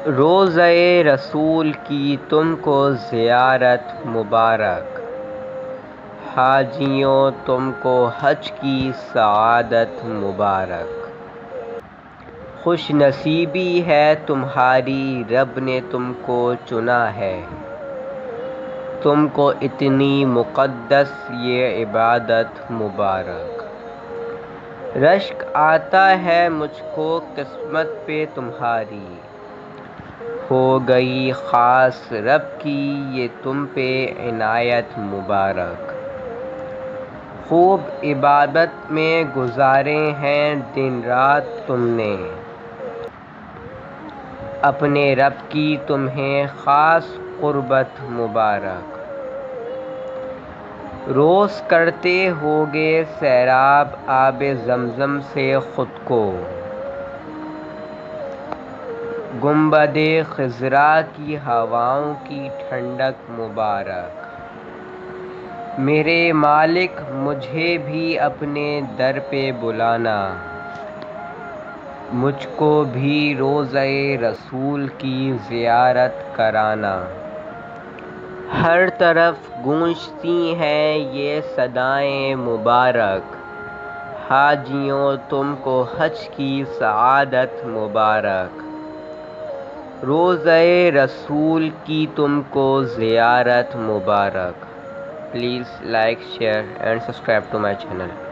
روضۂ رسول کی تم کو زیارت مبارک، حاجیوں تم کو حج کی سعادت مبارک۔ خوش نصیبی ہے تمہاری رب نے تم کو چنا ہے، تم کو اتنی مقدس یہ عبادت مبارک۔ رشک آتا ہے مجھ کو قسمت پہ تمہاری، ہو گئی خاص رب کی یہ تم پہ عنایت مبارک۔ خوب عبادت میں گزارے ہیں دن رات تم نے، اپنے رب کی تمہیں خاص قربت مبارک۔ روز کرتے ہوگے سیراب آب زمزم سے خود کو، گنبدِ خضرا کی ہواؤں کی ٹھنڈک مبارک۔ میرے مالک مجھے بھی اپنے در پہ بلانا، مجھ کو بھی روضۂ رسول کی زیارت کرانا۔ ہر طرف گونجتی ہیں یہ صدائیں مبارک، حاجیوں تم کو حج کی سعادت مبارک۔ روضۂ رسول کی تم کو زیارت مبارک۔ Please like, share and subscribe to my channel.